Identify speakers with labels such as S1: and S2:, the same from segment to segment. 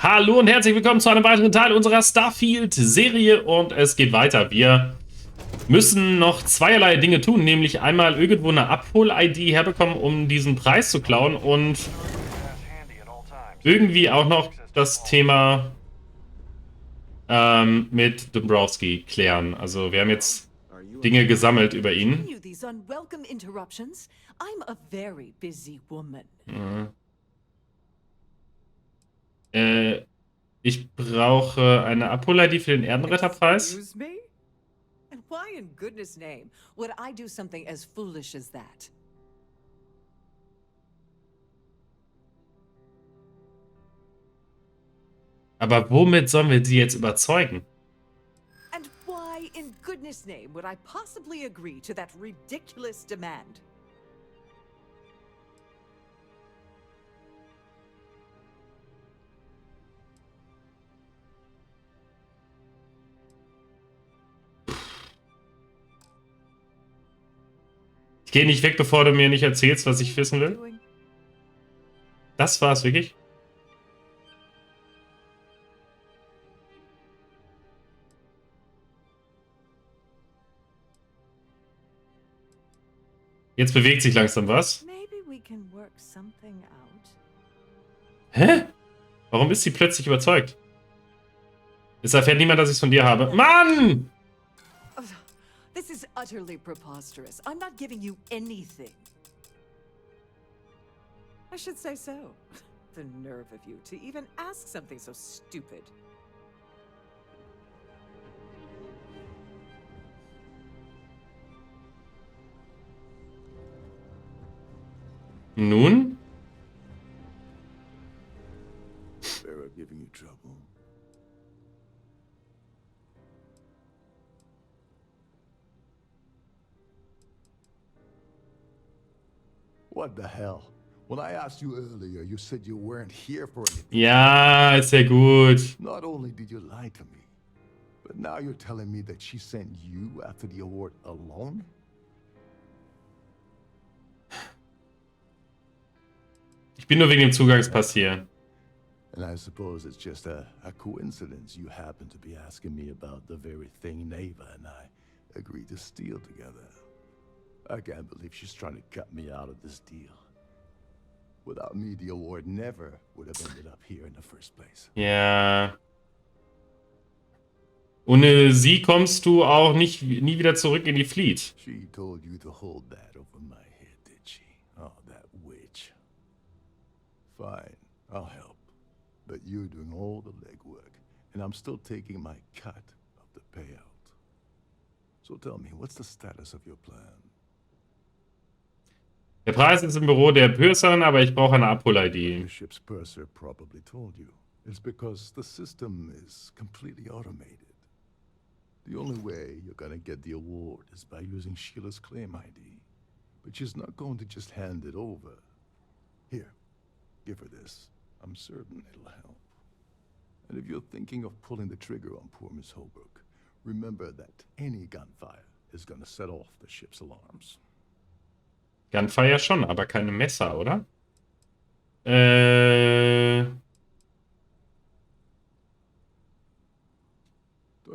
S1: Hallo und herzlich willkommen zu einem weiteren Teil unserer Starfield-Serie und es geht weiter. Wir müssen noch zweierlei Dinge tun, nämlich einmal irgendwo eine Abhol-ID herbekommen, um diesen Preis zu klauen und irgendwie auch noch das Thema mit Dombrowski klären. Also wir haben jetzt Dinge gesammelt über ihn. Ich brauche eine Abhol-ID für den Erdenretterpreis.
S2: Excuse me? And why in goodness name would I do something as foolish as that?
S1: Aber womit sollen wir sie jetzt überzeugen?
S2: And why in goodness name would I possibly agree to that ridiculous demand?
S1: Ich gehe nicht weg, bevor du mir nicht erzählst, was ich wissen will. Das war's wirklich? Jetzt bewegt sich langsam was. Hä? Warum ist sie plötzlich überzeugt? Es erfährt niemand, dass ich es von dir habe. Mann!
S2: This is utterly preposterous. I'm not giving you anything. I should say so. The nerve of you to even ask something so stupid.
S1: Nun?
S3: They're giving you trouble. What the hell? When I asked you earlier, you said you weren't here for anything.
S1: Ja, ist ja gut.
S3: Not only did you lie to me, but now you're telling me that she sent you after the award alone?
S1: Ich bin nur wegen dem Zugangspass hier.
S3: And I suppose it's just a coincidence you happen to be asking me about the very thing Neva and I agreed to steal together. I can't believe she's trying to cut me out of this deal. Without me, the award never would have ended up here in the first place.
S1: Ja. Ohne sie kommst du auch nie wieder zurück in die Fleet.
S3: She told you to hold that over my head, did she? Oh, that witch. Fine, I'll help. But you're doing all the legwork, and I'm still taking my cut of the payout. So tell me, what's the status of your plan?
S1: Der Preis ist im Büro der Purserin, aber ich brauche eine Abhol-ID.
S3: The ship's purser probably told you. It's because the system is completely automated. The only way you're gonna get the award is by using Sheila's claim ID. But she's not going to just hand it over. Here, give her this. I'm certain it'll help. And if you're thinking of pulling the trigger on poor Miss Holbrook, remember that any gunfire is gonna set off the ship's alarms.
S1: Gunfire schon, aber keine Messer, oder?
S3: Don't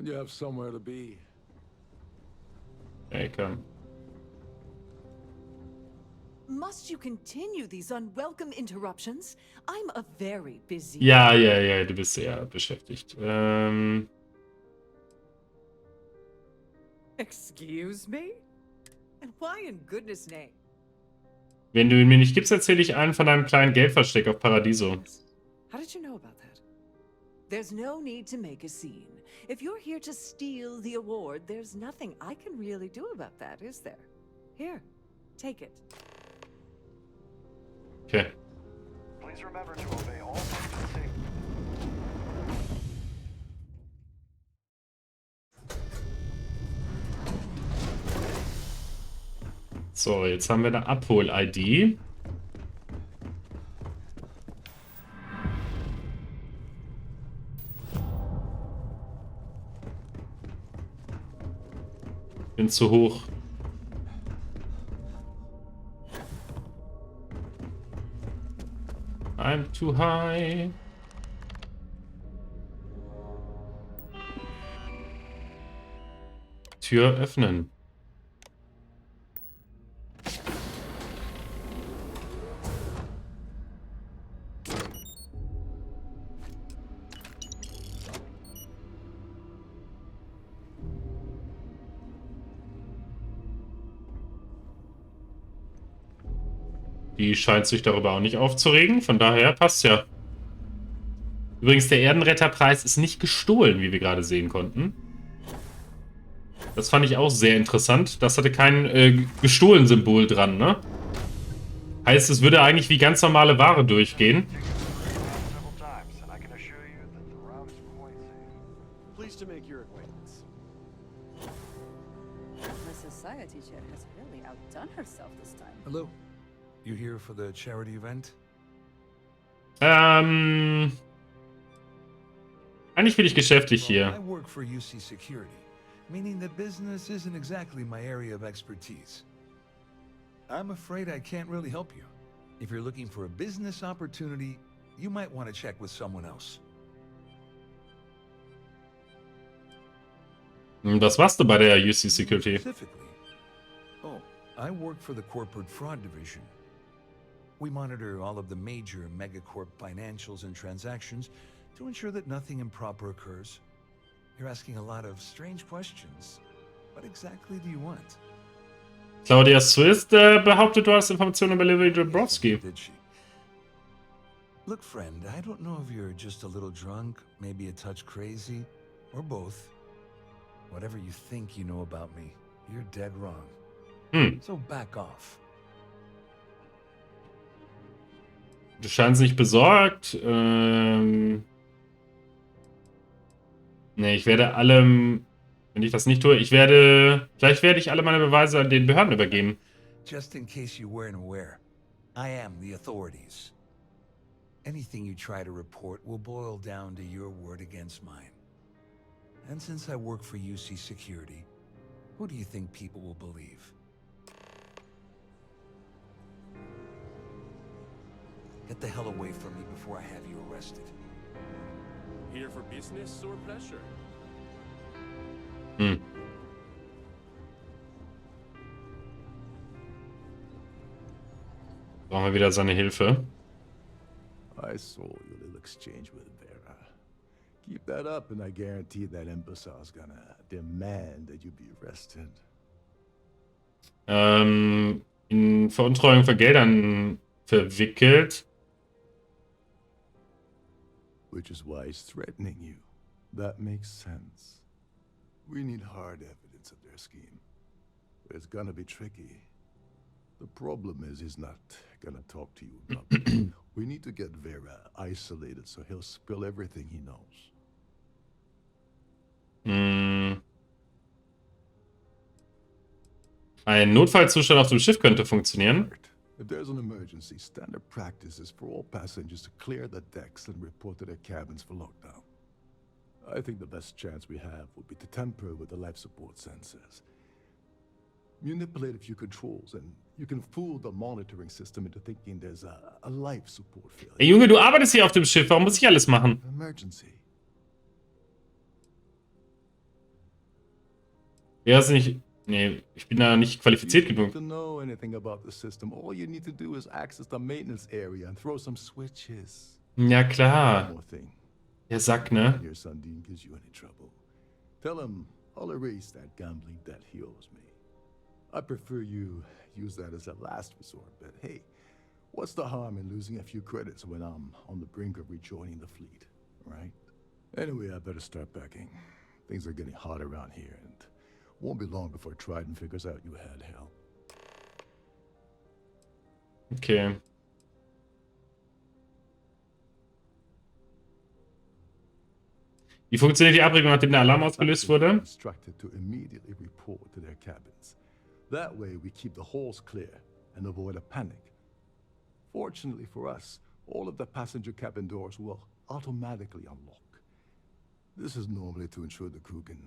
S3: you have somewhere to be?
S1: Okay, komm.
S2: Must you continue these unwelcome interruptions? I'm a very busy...
S1: Ja, du bist sehr beschäftigt.
S2: Excuse me? And why in goodness name?
S1: Wenn du ihn mir nicht gibst, erzähle ich einen von deinem kleinen Geldversteck auf Paradiso.
S2: How did you know about that? There's no need to make a scene. If you're here to steal the award, there's nothing I can really do about that, is there? Here, take it.
S1: Okay.
S4: Please remember to obey all safety.
S1: So, jetzt haben wir eine Abhol-ID. Bin zu hoch. I'm too high. Tür öffnen. Die scheint sich darüber auch nicht aufzuregen, von daher passt ja. Übrigens, der Erdenretterpreis ist nicht gestohlen, wie wir gerade sehen konnten. Das fand ich auch sehr interessant. Das hatte kein gestohlen Symbol dran, ne? Heißt, es würde eigentlich wie ganz normale Ware durchgehen.
S4: Several times, and I can assure you that the route is quite safe.
S5: Pleased to make your acquaintance.
S6: The society chair has really outdone herself this time.
S7: Hello. You here for the charity event?
S1: Eigentlich bin ich geschäftlich
S7: Well, I
S1: hier.
S7: work for UC Security, meaning that business isn't exactly my area of expertise. I'm afraid I can't really help you. If you're looking for a business opportunity, you might want to check with someone else.
S1: Was machst du bei der UC Security?
S7: Specifically. Oh, I work for the Corporate Fraud Division. We monitor all of the major megacorp financials and transactions to ensure that nothing improper occurs. You're asking a lot of strange questions. What exactly do you want?
S1: Claudia Swiss behauptet, du hast Informationen über Levi Dabrowski.
S7: Did she? Look, friend, I don't know if you're just a little drunk, maybe a touch crazy, or both. Whatever you think you know about me, you're dead wrong. So back off.
S1: Du scheinst nicht besorgt. Nee, ich werde allem, wenn ich das nicht tue, vielleicht werde ich alle meine Beweise an den Behörden übergeben.
S7: Just in case you weren't aware, I am the authorities. Anything you try to report will boil down to your word against mine. And since I work for UC Security, who do you think people will believe? Get the hell away from me before I have you arrested.
S5: Here for business or pleasure?
S1: Brauchen wir wieder seine Hilfe.
S3: I saw your little exchange with Vera. Keep that up, and I guarantee that imbecile's gonna demand that you be arrested.
S1: In Veruntreuung von Geldern verwickelt.
S3: Which is why he's threatening you. That makes sense. We need hard evidence of their scheme. It's gonna be tricky. The problem is he's not gonna talk to you in public. We need to get Vera isolated so he'll spill everything he knows.
S1: Ein Notfallzustand auf dem Schiff könnte funktionieren.
S3: If there's an emergency, standard practice is for all passengers to clear the decks and report to their cabins for lockdown. I think the best chance we have would be to tamper with the life support sensors. Manipulate a few controls and you can fool the monitoring system into thinking there's a life support failure.
S1: Ey Junge, du arbeitest hier auf dem Schiff, warum muss ich alles machen?
S3: Emergency.
S1: Ja, ist nicht... Nee, ich bin da nicht qualifiziert
S3: You
S1: genug.
S3: don't know anything about the system. All you need to do is access the maintenance area and throw some switches.
S1: Ja,
S3: One
S1: klar.
S3: more thing.
S1: Der Sack, ne?
S3: Your son Dean gives you any trouble. Tell him I'll erase that gambling debt he owes me. I prefer you use that as a last resort, but hey, what's the harm in losing a few credits when I'm on the brink of rejoining the fleet, right? Anyway, I better start packing. Things are getting hot around here, and won't be long before Trident figures out you had help.
S1: Okay. Wie funktioniert die Abregung, nachdem der Alarm ausgelöst wurde?
S3: Instructed to immediately report to their cabins. That way we keep the halls clear and avoid a panic. Fortunately for us, all of the passenger cabin doors will automatically unlock. This is normally to ensure the crew can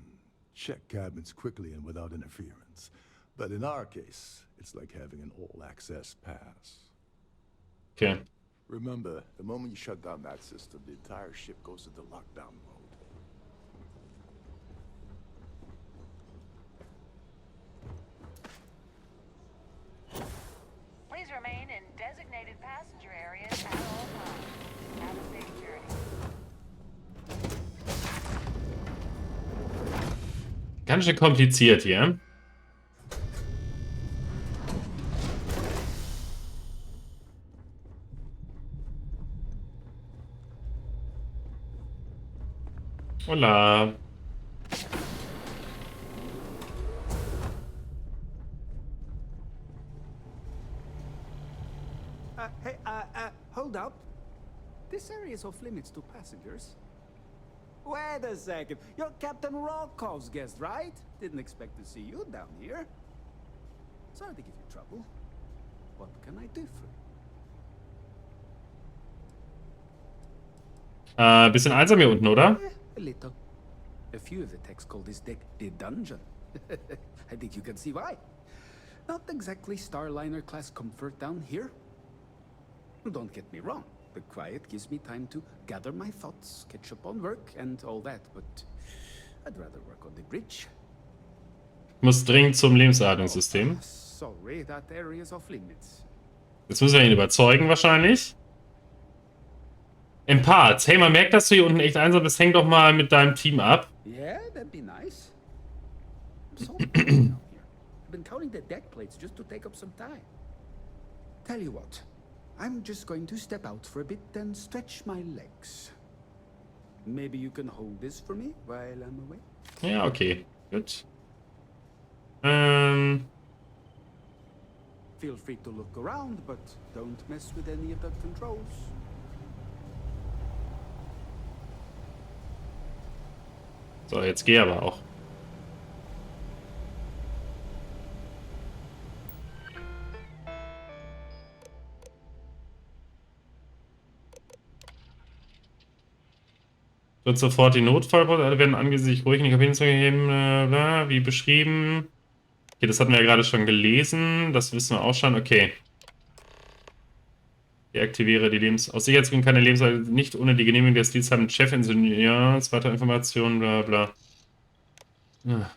S3: check cabins quickly and without interference. But in our case, it's like having an all-access pass.
S1: Okay.
S3: Remember, the moment you shut down that system, the entire ship goes into lockdown mode.
S8: Please remain in designated passenger areas at all times. Have a safe journey.
S1: Ganz schön kompliziert hier. Hola.
S9: Hold up. This area is off limits to passengers. Wait a second. You're Captain Rocko's guest, right? Didn't expect to see you down here. Sorry to give you trouble. What can I do for you?
S1: Bisschen einsam hier unten, oder?
S9: A little. A few of the techs call this deck the dungeon. I think you can see why. Not exactly Starliner class comfort down here. Don't get me wrong. The quiet gives me time to gather my thoughts, catch up on work and all that, but I'd rather work on the bridge.
S1: Muss dringend zum Lebenserhaltungssystem.
S9: Sorry, that area is off limits.
S1: Jetzt müssen wir ihn überzeugen wahrscheinlich. Empath. Hey, man merkt, dass du hier unten echt einsam bist. Häng doch mal mit deinem Team ab.
S9: Yeah, that'd be nice. I'm so bored down here. I've been counting the deck plates just to take up some time. Tell you what, I'm just going to step out for a bit and stretch my legs. Maybe you can hold this for me while I'm away?
S1: Ja, okay. Gut.
S9: Feel free to look around, but don't mess with any of the controls.
S1: So, jetzt geh aber auch. Wird sofort die Notfallpause, alle werden angesichts ruhig in die Kabine zugegeben, wie beschrieben. Okay, das hatten wir ja gerade schon gelesen. Das wissen wir auch schon. Okay. Deaktiviere die aus Sicherheitsgründen keine Lebensweise nicht ohne die Genehmigung des diensthabenden Chefingenieurs. Weitere Informationen, bla bla. Ja.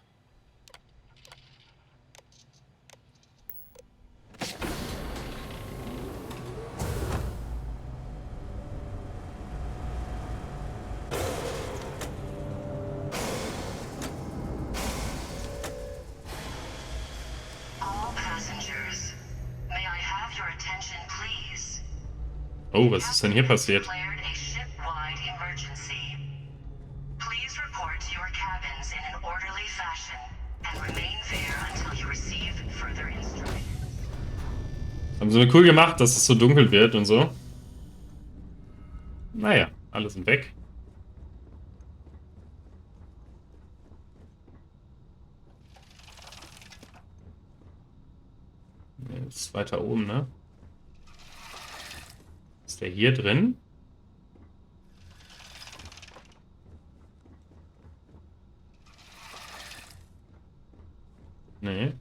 S1: Oh, was ist denn hier passiert? Haben sie mir cool gemacht, dass es so dunkel wird und so. Naja, alle sind weg. Ist weiter oben, ne? Ist der hier drin? Nee.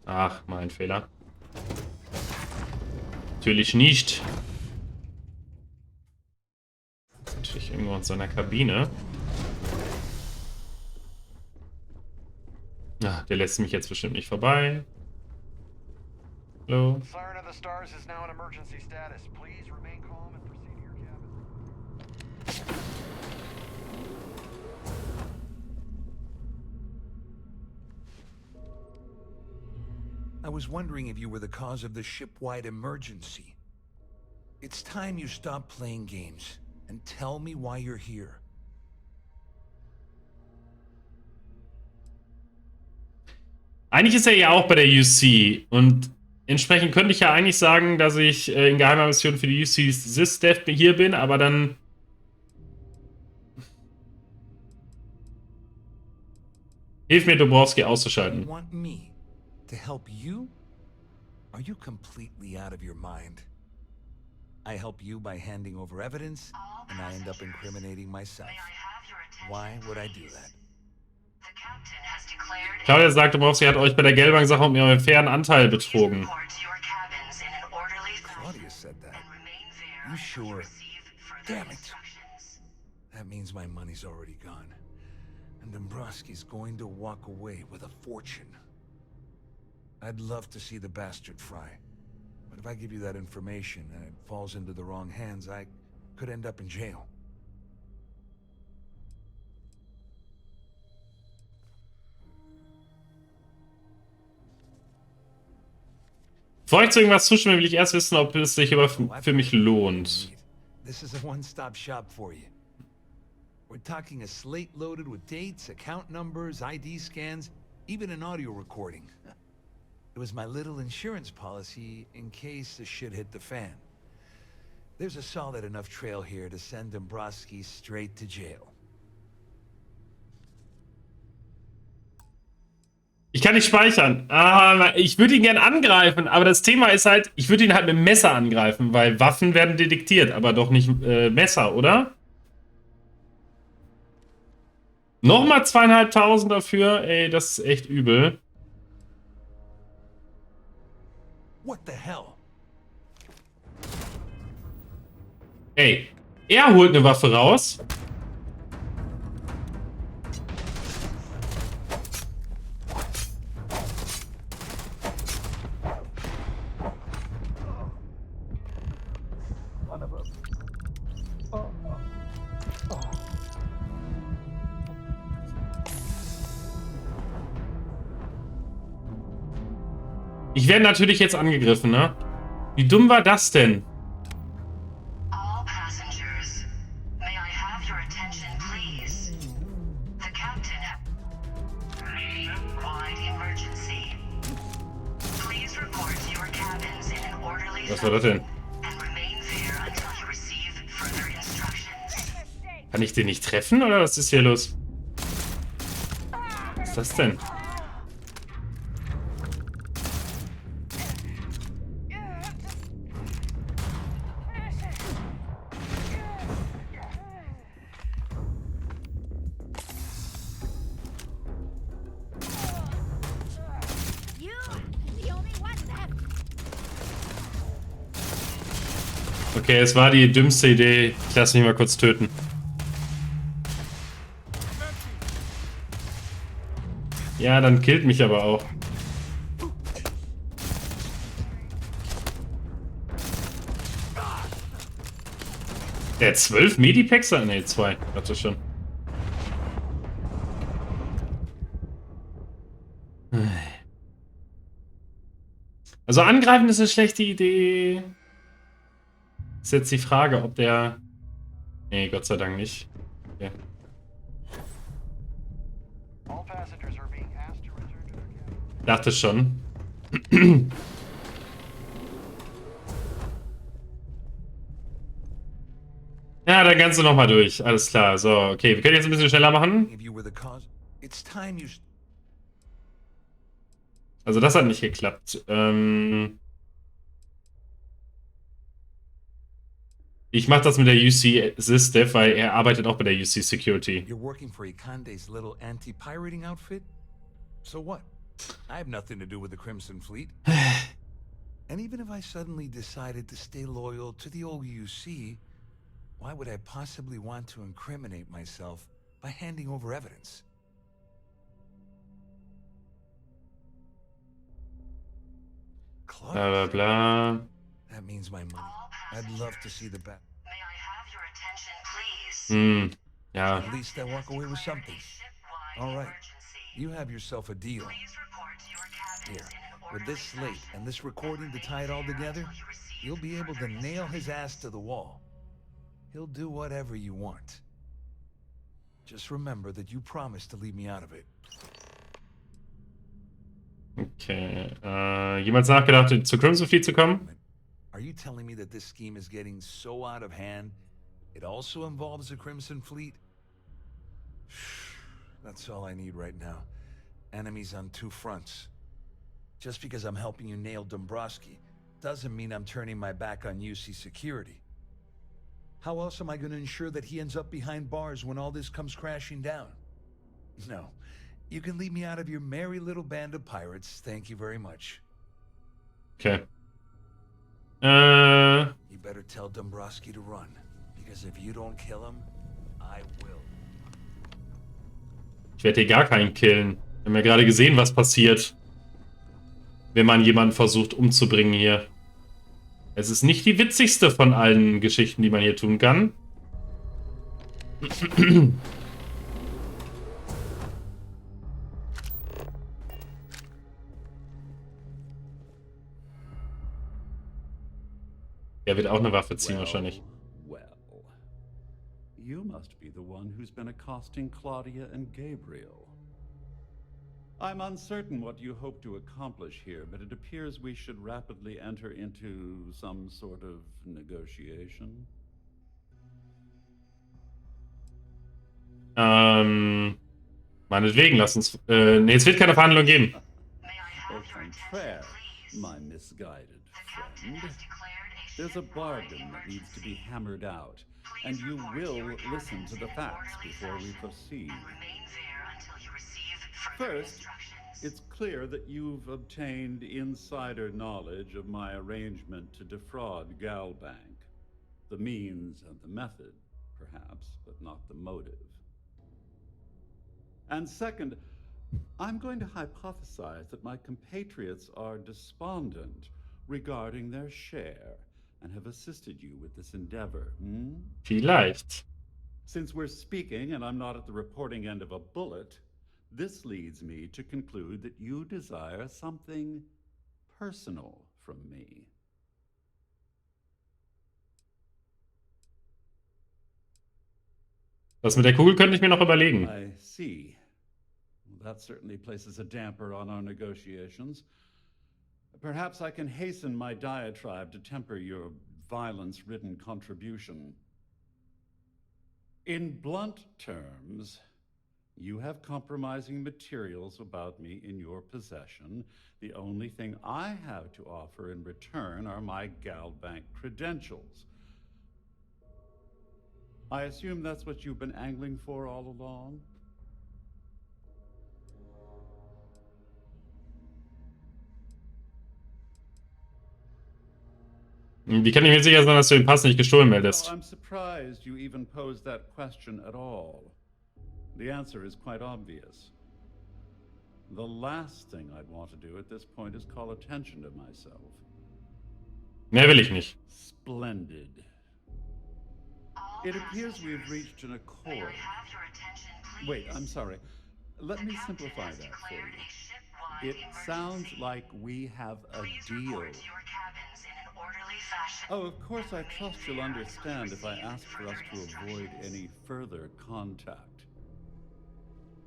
S1: Ach, mein Fehler. Natürlich nicht. Ist natürlich irgendwo in seiner Kabine. Ach, der lässt mich jetzt bestimmt nicht vorbei. Hallo.
S4: Siren of the Stars is now in emergency status. Please remain calm and proceed to your cabin.
S7: I was wondering if you were the cause of the ship-wide emergency. It's time you stop playing games and tell me why you're here.
S1: Eigentlich ist er ja auch bei der UC und entsprechend könnte ich ja eigentlich sagen, dass ich in geheimer Mission für die UC SysDev hier bin, aber dann... Hilf mir, Dobrowski auszuschalten.
S7: You want me to help you? Are you completely out of your mind? I help you by handing over evidence, and I end up incriminating myself. Why would I do that?
S1: Claudia sagt, Dobrowski hat euch bei der Geldbank-Sache um ihren fairen Anteil betrogen.
S7: Claudia said that. You sure? Damn it. That means my money's already gone. And Dombrowski's going to walk away with a fortune. I'd love to see the bastard fry. But if I give you that information and it falls into the wrong hands, I could end up in jail.
S1: Bevor ich zu irgendwas zustimme, will ich erst wissen, ob es sich für mich lohnt.
S7: This is a one-stop shop for you. We're talking a slate loaded with dates, account numbers, ID scans, even an audio recording. It was my little insurance policy in case the shit hit the fan. There's a solid enough trail here to send Dombrowski straight to jail.
S1: Ich kann nicht speichern. Ich würde ihn gern angreifen, aber das Thema ist halt, ich würde ihn halt mit dem Messer angreifen, weil Waffen werden detektiert, aber doch nicht Messer, oder? Nochmal 2.500 dafür, ey, das ist echt übel.
S7: What the hell?
S1: Ey, er holt eine Waffe raus. Ich werde natürlich jetzt angegriffen, ne? Wie dumm war das denn?
S8: All passengers, may I have your attention, please? The captain ship-wide emergency. Please report to your cabins in an orderly
S1: Was war das denn?
S8: and remain there until you receive further instructions.
S1: Kann ich den nicht treffen oder was ist hier los? Was ist das denn? Okay, es war die dümmste Idee. Ich lasse mich mal kurz töten. Ja, dann killt mich aber auch. Der hat 12 Medipacks? Ne, 2. Warte schon. Also angreifen ist eine schlechte Idee. Ist jetzt die Frage, ob der... Nee, Gott sei Dank nicht. Okay.
S4: All passengers are being asked to return to their cabins.
S1: Dachte schon. Ja, dann kannst du nochmal durch. Alles klar. So, okay. Wir können jetzt ein bisschen schneller machen. Also das hat nicht geklappt. Ich mache das mit der UC Sysdev, weil er arbeitet auch bei der UC Security.
S7: You're working for Ikande's little anti-pirating outfit? So what? I have nothing to do with the Crimson Fleet. And even if I suddenly decided to stay loyal to the old UC, why would I possibly want to incriminate myself by handing over evidence?
S1: Bla bla bla.
S7: That means my money. I'd love to see the back.
S8: May I have your attention, please?
S1: Ja.
S7: At least I walk away with something. All right. You have yourself a deal.
S8: Please report to your cabins
S7: Here,
S8: in an
S7: with
S8: orderly
S7: this slate
S8: fashion
S7: and this recording to tie it all together, you'll be able to nail his ass to the wall. He'll do whatever you want. Just remember that you promised to leave me out of it.
S1: Okay. Jemals nachgedacht, zur Crimson Fleet zu kommen?
S7: Are you telling me that this scheme is getting so out of hand, it also involves the Crimson Fleet? That's all I need right now. Enemies on two fronts. Just because I'm helping you nail Dombrowski doesn't mean I'm turning my back on UC security. How else am I going to ensure that he ends up behind bars when all this comes crashing down? No. You can leave me out of your merry little band of pirates. Thank you very much.
S1: Okay.
S7: You better tell Dombrowski to run, because if you don't kill him, I will.
S1: Ich werde hier gar keinen killen. Wir haben ja gerade gesehen, was passiert, wenn man jemanden versucht umzubringen hier. Es ist nicht die witzigste von allen Geschichten, die man hier tun kann. Er wird auch eine Waffe ziehen, wahrscheinlich.
S10: Well, you must be the one who's been accosting Claudia and Gabriel. I'm uncertain what you hope to accomplish here, but it appears we should rapidly enter into some sort of negotiation.
S1: Meinetwegen, lass uns... nee, es wird keine Verhandlung geben.
S10: Au contraire, my misguided friend. There's a bargain that needs to be hammered out, and you will listen to the facts before we proceed. First, it's clear that you've obtained insider knowledge of my arrangement to defraud Galbank. The means and the method, perhaps, but not the motive. And second, I'm going to hypothesize that my compatriots are despondent regarding their share and have assisted you with this endeavor.
S1: Vielleicht.
S10: Since we're speaking and I'm not at the reporting end of a bullet, this leads me to conclude that you desire something personal from me.
S1: Das mit der Kugel könnte ich mir noch überlegen.
S10: I see. That certainly places a damper on our negotiations. Perhaps I can hasten my diatribe to temper your violence-ridden contribution. In blunt terms, you have compromising materials about me in your possession. The only thing I have to offer in return are my Galbank credentials. I assume that's what you've been angling for all along?
S1: Wie kann ich mir sicher sein, dass du den Pass nicht gestohlen meldest?
S10: Well, I'm surprised you even posed that question at all. The answer is quite obvious. The last thing I'd want to do at this point is call attention to myself.
S1: Mehr will ich nicht.
S10: Splendid. It appears we've reached an accord. Wait, I'm sorry. Let me simplify that for you. It sounds like we have a deal. Oh, of course, I trust you'll understand if I ask for us to avoid any further contact.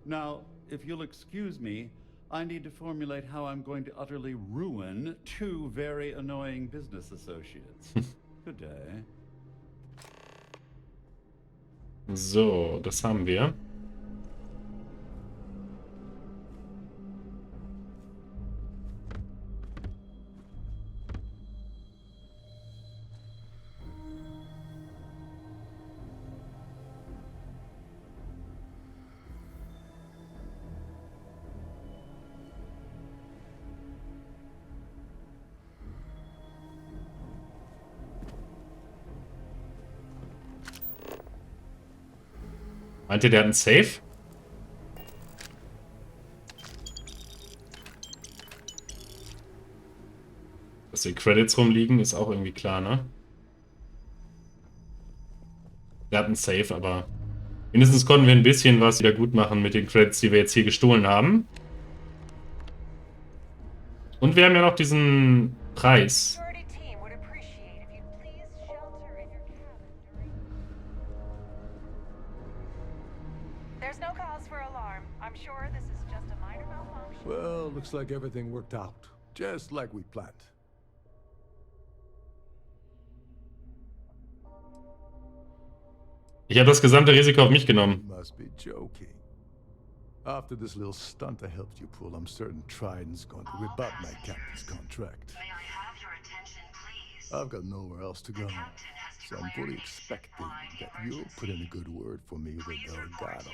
S10: Now, if you'll excuse me, I need to formulate how I'm going to utterly ruin two very annoying business associates. Good day.
S1: So, das haben wir. Meint ihr, der hat einen Safe? Dass die Credits rumliegen, ist auch irgendwie klar, ne? Der hat einen Safe, aber mindestens konnten wir ein bisschen was wieder gut machen mit den Credits, die wir jetzt hier gestohlen haben. Und wir haben ja noch diesen Preis.
S3: Well, looks like everything worked out, just like we planned.
S1: Ich habe das gesamte Risiko auf mich genommen.
S3: You must be joking. After this little stunt I helped you pull, I'm certain Trident's going to rebut my captain's contract.
S8: May I have your attention, please?
S3: I've got nowhere else to go, so I'm fully expecting that you'll put in a good word for me with Delgado.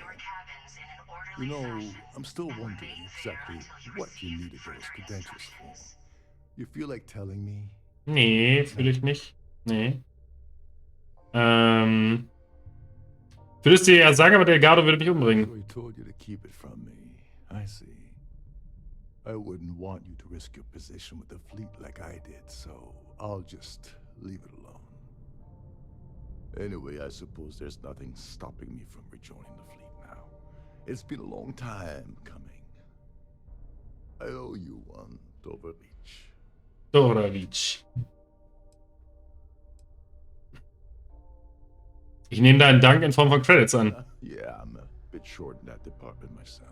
S3: You know, I'm still wondering exactly what you needed those credentials for. You feel like telling me?
S1: Nee, fühle ich nicht. Nee. Würdest du ja sagen, aber Delgado würde mich umbringen.
S3: So he told you to keep it from me. I see. I wouldn't want you to risk your position with the fleet like I did, so I'll just leave it alone. Anyway, I suppose there's nothing stopping me from rejoining the fleet now. It's been a long time coming. I owe you one, Doverlich.
S1: Doverlich. Ich nehme deinen Dank in Form von Credits an.
S3: Yeah, I'm a bit short in that department myself.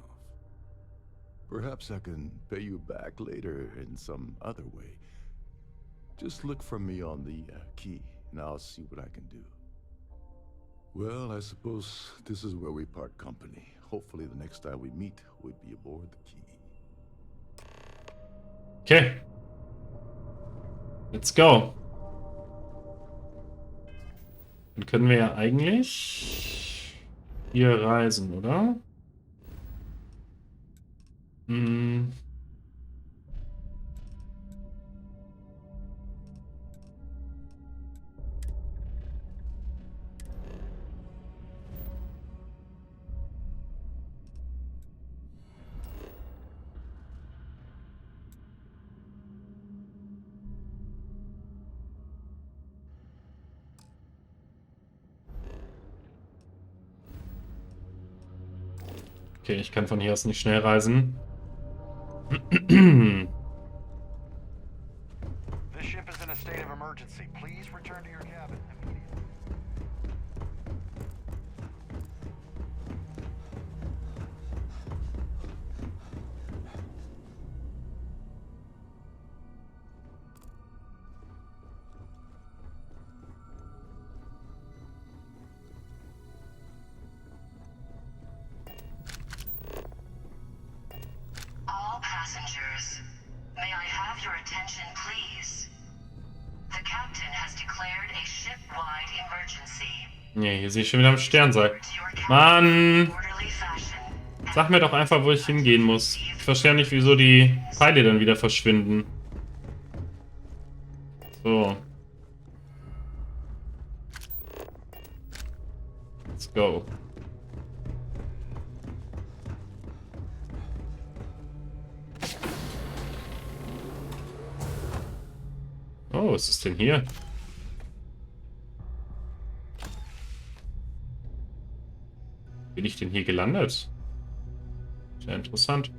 S3: Perhaps I can pay you back later in some other way. Just look for me on the key, and I'll see what I can do. Well, I suppose this is where we part company. Hopefully the next time we meet, we'll be aboard the key.
S1: Okay. Let's go. Dann können wir ja eigentlich hier reisen, oder? Hm. Okay, ich kann von hier aus nicht schnell reisen.
S4: This ship is in a state of emergency. Please return to your cabin immediately.
S8: All passengers, may I have your attention, please? The captain has declared a ship-wide emergency.
S1: Nee, hier sehe ich schon wieder am Sternsack. Mann! Sag mir doch einfach, wo ich hingehen muss. Ich verstehe nicht, wieso die Pfeile dann wieder verschwinden. So. Let's go. Oh, was ist denn hier? Bin ich denn hier gelandet? Sehr interessant.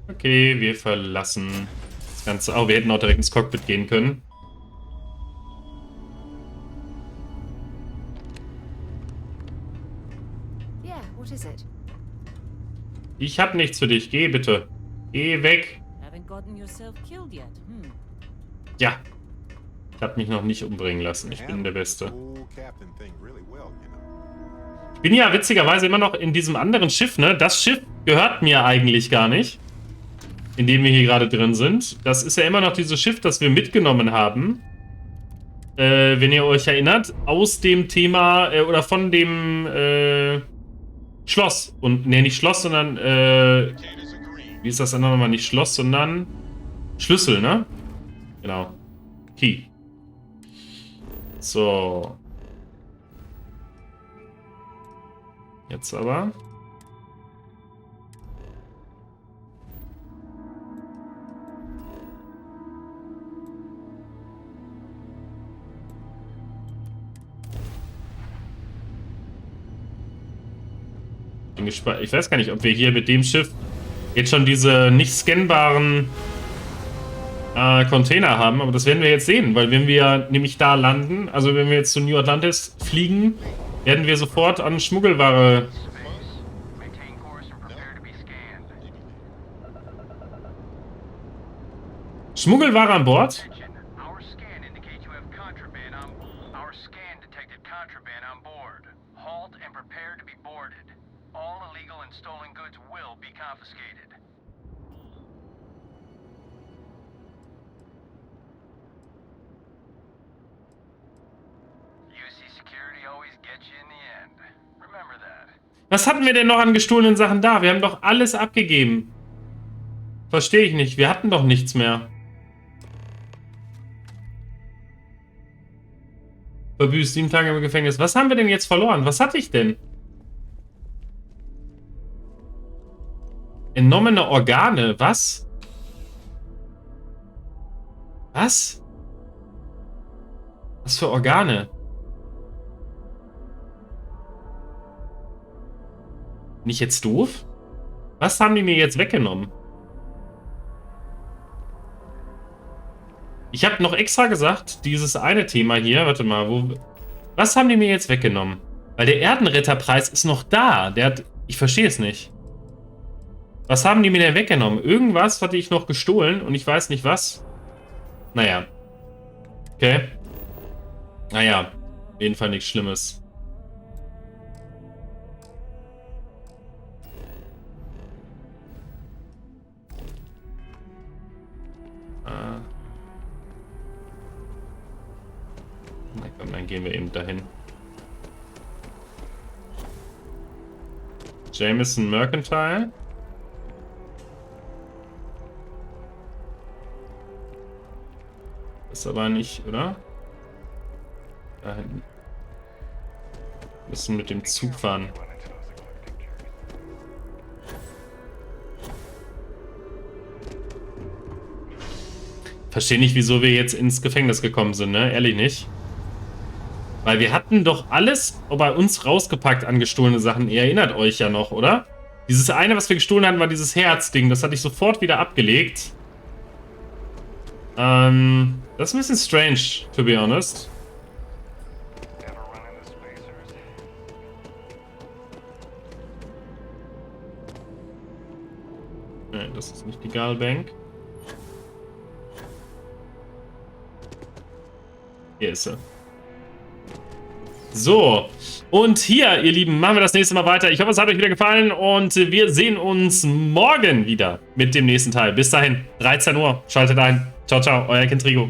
S1: Okay, wir verlassen das Ganze. Oh, wir hätten auch direkt ins Cockpit gehen können.
S6: Yeah, what is it?
S1: Ich hab nichts für dich. Geh bitte. Geh weg.
S6: Haven't gotten yourself killed yet.
S1: Ja. Ich hab mich noch nicht umbringen lassen. Ich bin der Beste. Ich bin ja witzigerweise immer noch in diesem anderen Schiff, ne? Das Schiff gehört mir eigentlich gar nicht. In dem wir hier gerade drin sind. Das ist ja immer noch dieses Schiff, das wir mitgenommen haben. Wenn ihr euch erinnert. Aus dem Thema, oder von dem, Schloss. Und, ne, nicht Schloss, sondern, wie ist das dann nochmal? Nicht Schloss, sondern Schlüssel, ne? Genau. Key. So. Jetzt aber. Bin gespannt. Ich weiß gar nicht, ob wir hier mit dem Schiff jetzt schon diese nicht scannbaren Container haben, aber das werden wir jetzt sehen, weil wenn wir nämlich da landen, also wenn wir jetzt zu New Atlantis fliegen, werden wir sofort an Schmuggelware. Schmuggelware an Bord? Was hatten wir denn noch an gestohlenen Sachen da? Wir haben doch alles abgegeben. Verstehe ich nicht. Wir hatten doch nichts mehr. Verbüßt 7 Tage im Gefängnis. Was haben wir denn jetzt verloren? Was hatte ich denn? Entnommene Organe. Was? Was? Was für Organe? Bin ich jetzt doof? Was haben die mir jetzt weggenommen? Ich habe noch extra gesagt, dieses eine Thema hier, warte mal, was haben die mir jetzt weggenommen? Weil der Erdenretterpreis ist noch da. Ich verstehe es nicht. Was haben die mir denn weggenommen? Irgendwas hatte ich noch gestohlen und ich weiß nicht was. Naja. Okay. Naja, auf jeden Fall nichts Schlimmes. Na komm, dann gehen wir eben dahin. Jameson Mercantile. Ist aber nicht, oder? Da hinten. Wir müssen mit dem Zug fahren. Verstehe nicht, wieso wir jetzt ins Gefängnis gekommen sind, ne? Ehrlich nicht. Weil wir hatten doch alles bei uns rausgepackt an gestohlene Sachen. Ihr erinnert euch ja noch, oder? Dieses eine, was wir gestohlen hatten, war dieses Herzding. Das hatte ich sofort wieder abgelegt. Das ist ein bisschen strange, to be honest. Nein, das ist nicht die Galbank. Hier ist sie. So, und hier, ihr Lieben, machen wir das nächste Mal weiter. Ich hoffe, es hat euch wieder gefallen und wir sehen uns morgen wieder mit dem nächsten Teil. Bis dahin, 13 Uhr, schaltet ein. Ciao, ciao, euer Kentrigo.